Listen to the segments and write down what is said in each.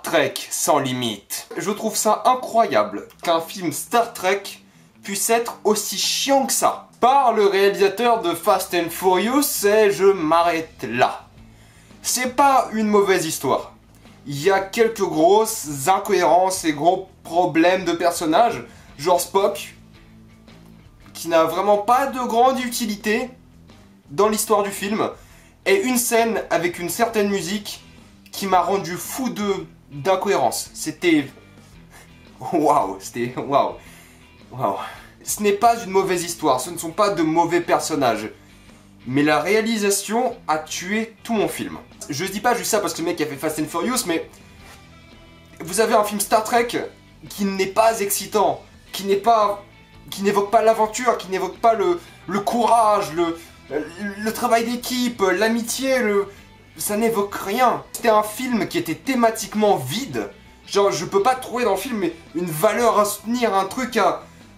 Trek sans limite. Je trouve ça incroyable qu'un film Star Trek puisse être aussi chiant que ça. Par le réalisateur de Fast and Furious, et je m'arrête là. C'est pas une mauvaise histoire. Il y a quelques grosses incohérences et gros problèmes de personnages, genre Spock, qui n'a vraiment pas de grande utilité dans l'histoire du film, et une scène avec une certaine musique qui m'a rendu fou d'incohérence. C'était... Waouh, c'était... Waouh. Waouh. Ce n'est pas une mauvaise histoire, ce ne sont pas de mauvais personnages. Mais la réalisation a tué tout mon film. Je dis pas juste ça parce que le mec a fait Fast and Furious, mais... Vous avez un film Star Trek qui n'est pas excitant, qui n'évoque pas l'aventure, qui n'évoque pas le courage, le travail d'équipe, l'amitié, ça n'évoque rien. C'était un film qui était thématiquement vide. Genre, je peux pas trouver dans le film une valeur à soutenir, un truc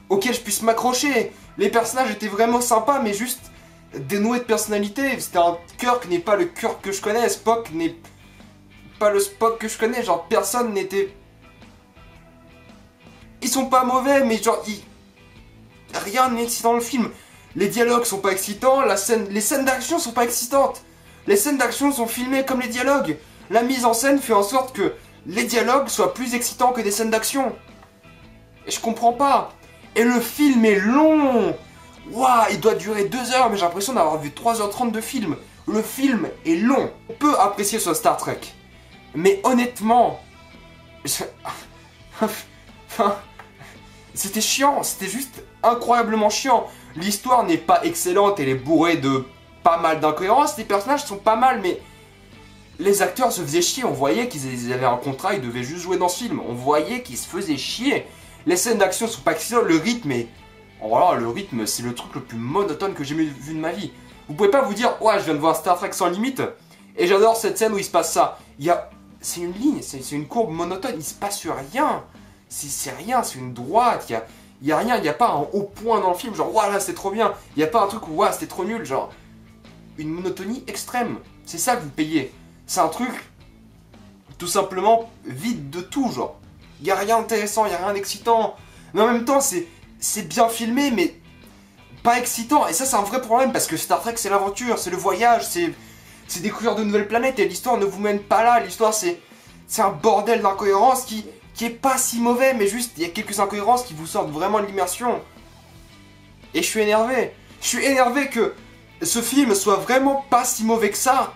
auquel je puisse m'accrocher. Les personnages étaient vraiment sympas, mais juste dénoués de personnalité. C'était un Kirk n'est pas le Kirk que je connais, Spock n'est pas le Spock que je connais. Genre, personne n'était... Ils sont pas mauvais, mais genre, rien n'est excitant dans le film. Les dialogues sont pas excitants, les scènes d'action sont pas excitantes. Les scènes d'action sont filmées comme les dialogues. La mise en scène fait en sorte que les dialogues soient plus excitants que des scènes d'action. Et je comprends pas. Et le film est long. Waouh, il doit durer 2 heures, mais j'ai l'impression d'avoir vu 3h30 de film. Le film est long. On peut apprécier ce Star Trek. Mais honnêtement... C'était chiant, c'était juste incroyablement chiant. L'histoire n'est pas excellente, elle est bourrée de pas mal d'incohérences. Les personnages sont pas mal, mais les acteurs se faisaient chier. On voyait qu'ils avaient un contrat, ils devaient juste jouer dans ce film. On voyait qu'ils se faisaient chier. Les scènes d'action sont pas excitantes, le rythme est... Oh là, le rythme, c'est le truc le plus monotone que j'ai vu de ma vie. Vous pouvez pas vous dire, ouais, je viens de voir Star Trek sans limite, et j'adore cette scène où il se passe ça. C'est une ligne, c'est une courbe monotone, il se passe rien. C'est rien, c'est une droite, il y a rien, il n'y a pas un haut point dans le film, genre, voilà, c'était trop bien. Il n'y a pas un truc où, ouais, c'était trop nul, genre, une monotonie extrême. C'est ça que vous payez. C'est un truc, tout simplement, vide de tout, genre. Il n'y a rien d'intéressant, il n'y a rien d'excitant. Mais en même temps, c'est bien filmé, mais pas excitant. Et ça, c'est un vrai problème, parce que Star Trek, c'est l'aventure, c'est le voyage, c'est découvrir de nouvelles planètes, et l'histoire ne vous mène pas là. L'histoire, c'est un bordel d'incohérences qui est pas si mauvais, mais juste, il y a quelques incohérences qui vous sortent vraiment de l'immersion. Et je suis énervé. Je suis énervé que ce film soit vraiment pas si mauvais que ça,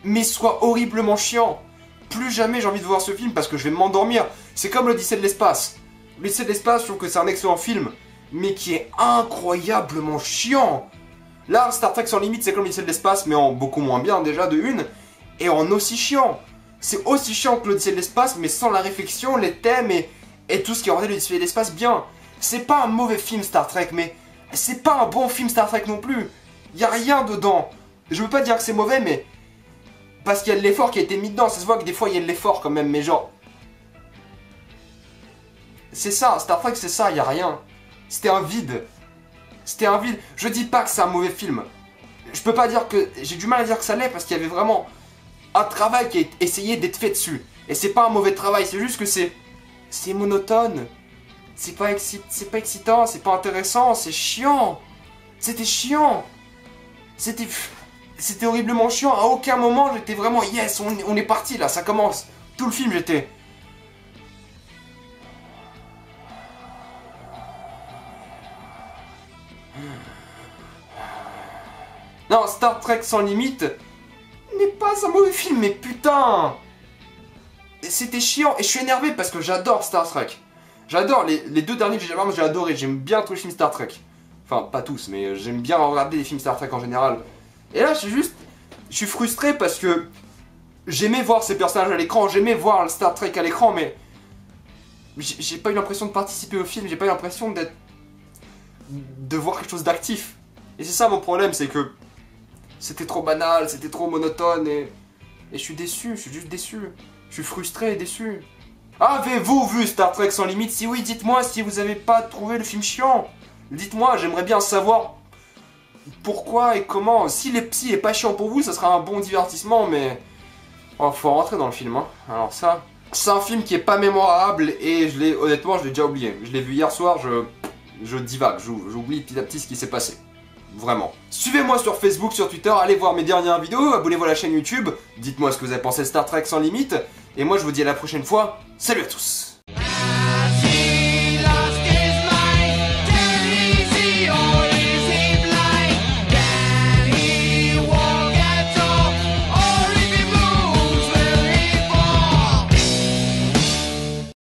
mais soit horriblement chiant. Plus jamais j'ai envie de voir ce film parce que je vais m'endormir. C'est comme l'Odyssée de l'espace. L'Odyssée de l'espace, je trouve que c'est un excellent film, mais qui est incroyablement chiant. Là, Star Trek sans limite, c'est comme l'Odyssée de l'espace, mais en beaucoup moins bien déjà de une, et en aussi chiant. C'est aussi chiant que l'Odyssée de l'espace, mais sans la réflexion, les thèmes et tout ce qui rendait l'Odyssée de l'espace bien. C'est pas un mauvais film Star Trek, mais c'est pas un bon film Star Trek non plus. Y a rien dedans. Je veux pas dire que c'est mauvais, mais parce qu'il y a de l'effort qui a été mis dedans. Ça se voit que des fois il y a de l'effort quand même, mais genre... C'est ça, Star Trek c'est ça, y a rien. C'était un vide. C'était un vide. Je dis pas que c'est un mauvais film. Je peux pas dire que... J'ai du mal à dire que ça l'est parce qu'il y avait vraiment un travail qui a essayé d'être fait dessus. Et c'est pas un mauvais travail, c'est juste que c'est monotone. C'est pas excitant, c'est pas intéressant, c'est chiant. C'était chiant. C'était horriblement chiant. À aucun moment j'étais vraiment yes, on est parti là, ça commence. Tout le film j'étais... Non, Star Trek sans limite n'est pas un mauvais film, mais putain! C'était chiant, et je suis énervé parce que j'adore Star Trek. J'adore, les 2 derniers que j'ai adoré, j'aime bien tous les films Star Trek. Enfin, pas tous, mais j'aime bien regarder les films Star Trek en général. Et là, je suis frustré parce que j'aimais voir ces personnages à l'écran, j'aimais voir le Star Trek à l'écran, mais j'ai pas eu l'impression de participer au film, j'ai pas eu l'impression de voir quelque chose d'actif. Et c'est ça mon problème, c'est que c'était trop banal, c'était trop monotone et je suis déçu, je suis juste déçu. Je suis frustré et déçu. Avez-vous vu Star Trek sans limite? Si oui, dites-moi si vous avez pas trouvé le film chiant. Dites-moi, j'aimerais bien savoir pourquoi et comment. Si est pas chiant pour vous, ça sera un bon divertissement, mais... Oh, faut rentrer dans le film, hein. Alors ça... C'est un film qui est pas mémorable et honnêtement, je l'ai déjà oublié. Je l'ai vu hier soir, je divague, j'oublie petit à petit ce qui s'est passé. Vraiment. Suivez-moi sur Facebook, sur Twitter, allez voir mes dernières vidéos, abonnez-vous à la chaîne YouTube, dites-moi ce que vous avez pensé de Star Trek sans limite, et moi je vous dis à la prochaine fois, salut à tous!